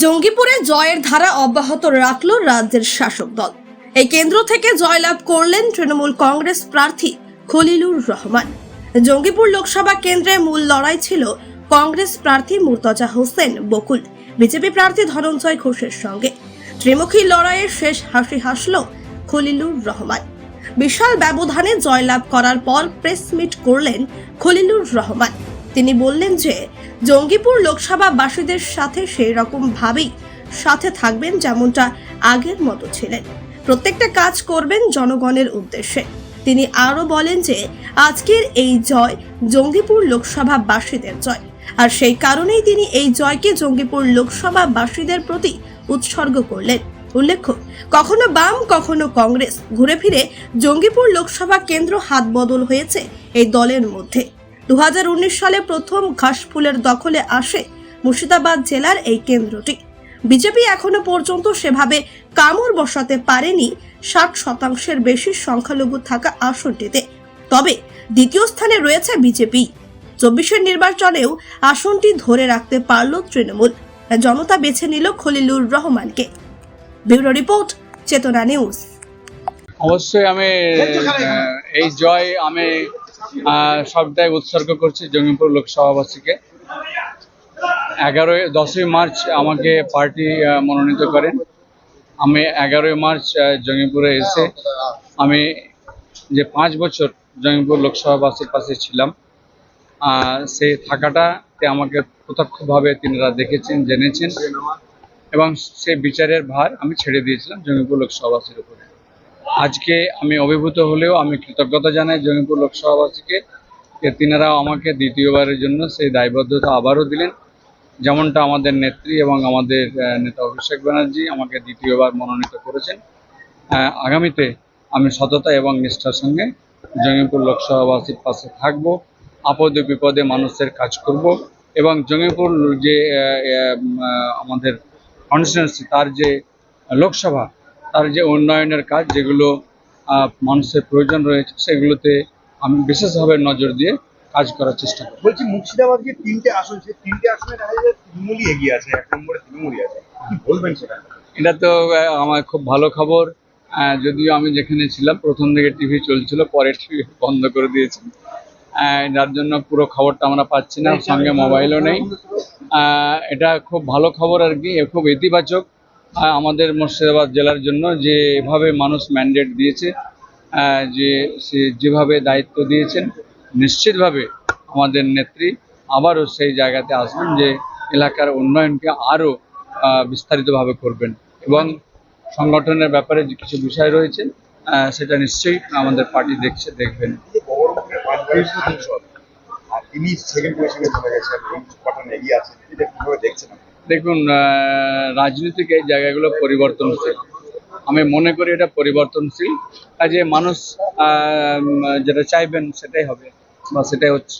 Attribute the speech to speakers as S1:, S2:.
S1: জঙ্গিপুরে জয়ের ধারা অব্যাহত রাখল রাজ্যের শাসক দল। এই কেন্দ্র থেকে জয়লাভ করলেন তৃণমূল কংগ্রেস প্রার্থী খলিলুর রহমান। জঙ্গিপুর লোকসভা কেন্দ্রে মূল লড়াই ছিল কংগ্রেস প্রার্থী মুর্তজা হোসেন বকুল বিজেপি প্রার্থী ধনঞ্জয় ঘোষের সঙ্গে। ত্রিমুখী লড়াইয়ের শেষ হাসি হাসল খলিলুর রহমান। বিশাল ব্যবধানে জয়লাভ করার পর প্রেস মিট করলেন খলিলুর রহমান। তিনি বললেন যে জঙ্গিপুর লোকসভা বাসীদের সাথে সেই রকম ভাবেই সাথে থাকবেন যেমনটা আগের মতো ছিলেন। প্রত্যেকটা কাজ করবেন জনগণের উদ্দেশ্যে। তিনি আরো বলেন যে আজকের এই জয় জঙ্গিপুর লোকসভা বাসীদের জয়, আর সেই কারণেই তিনি এই জয়কে জঙ্গিপুর লোকসভা বাসীদের প্রতি উৎসর্গ করলেন। উল্লেখ্য, কখনো বাম কখনো কংগ্রেস ঘুরে ফিরে জঙ্গিপুর লোকসভা কেন্দ্র হাত বদল হয়েছে এই দলের মধ্যে। 2019 সালে প্রথম ঘাসফুলের দখলে আসে মুর্শিদাবাদ জেলার এই কেন্দ্রটি। বিজেপি এখনো পর্যন্ত সেভাবে কামড় বসাতে পারেনি 60% বেশি সংখ্যালঘু থাকা আসনটিতে। তবে দ্বিতীয় স্থানে রয়েছে বিজেপি। 24-এর নির্বাচনেও আসনটি ধরে রাখতে পারল তৃণমূল। জনতা বেছে নিল খলিলুর রহমানকে। ব্যুরো রিপোর্ট, চেতনা নিউজ।
S2: অবশ্যই আমি এই জয় আমি সবটাই উৎসর্গ করছি জঙ্গিপুর লোকসভাবাসীকে। 10ই মার্চ আমাকে পার্টি মনোনীত করেন। আমি 11ই মার্চ জঙ্গিপুরে এসে আমি যে 5 বছর জঙ্গিপুর লোকসভাবাসীর পাশে ছিলাম, সেই থাকাটাতে আমাকে প্রত্যক্ষভাবে তিনারা দেখেছেন, জেনেছেন, এবং সেই বিচারের ভার আমি ছেড়ে দিয়েছিলাম জঙ্গিপুর লোকসভাবাসীর উপরে। আজকে আমি অভিভূত হলেও আমি কৃতজ্ঞতা জানাই জঙ্গিপুর লোকসভাবাসীকে যে তিনারাও আমাকে দ্বিতীয়বারের জন্য সেই দায়বদ্ধতা আবারও দিলেন। যেমনটা আমাদের নেত্রী এবং আমাদের নেতা অভিষেক ব্যানার্জি আমাকে দ্বিতীয়বার মনোনীত করেছেন। আগামীতে আমি সততা এবং নিষ্ঠার সঙ্গে জঙ্গিপুর লোকসভাবাসীর পাশে থাকব, আপদে বিপদে মানুষের কাজ করব, এবং জঙ্গিপুর যে আমাদের কনস্টিটিউয়েন্সি, তার যে লোকসভা, তার যে উন্নয়নের কাজ যেগুলো মানুষের প্রয়োজন রয়েছে সেগুলোতে আমি বিশেষভাবে নজর দিয়ে কাজ করার চেষ্টা করব।
S3: বলছি, মুর্শিদাবাদ যে 3টে আসন, সেই 3টে আসনে দেখা যায় তৃণমূলই এগিয়ে আছে, 1 নম্বরে তৃণমূলই আছে। কি বলবেন সেটা?
S2: এটা তো আমার খুব ভালো খবর। যদিও আমি যেখানে ছিলাম প্রথম দিকে টিভি চলছিল, পরে টিভি বন্ধ করে দিয়েছি, যার জন্য পুরো খবরটা আমরা পাচ্ছি না, সঙ্গে মোবাইলও নেই। এটা খুব ভালো খবর আর কি, খুব ইতিবাচক আমাদের মুর্শিদাবাদ জেলার জন্য, যে এভাবে মানুষ ম্যান্ডেট দিয়েছে, যে যেভাবে দায়িত্ব দিয়েছেন। নিশ্চিতভাবে আমাদের নেত্রী আবারও সেই জায়গাতে আসবেন যে এলাকার উন্নয়নকে আরও বিস্তারিতভাবে করবেন, এবং সংগঠনের ব্যাপারে যে কিছু বিষয় রয়েছে সেটা নিশ্চয়ই আমাদের পার্টি দেখবেন।
S3: তিনি সেকেন্ড পজিশনে চলে গেছেন, কটন এগিয়ে আছে, এটা কিভাবে দেখছেন?
S2: দেখুন, রাজনৈতিক এই জায়গাগুলো পরিবর্তনশীল। আমি মনে করি এটা পরিবর্তনশীল, কাজে মানুষ যেটা চাইবেন সেটাই হবে বা সেটাই হচ্ছে।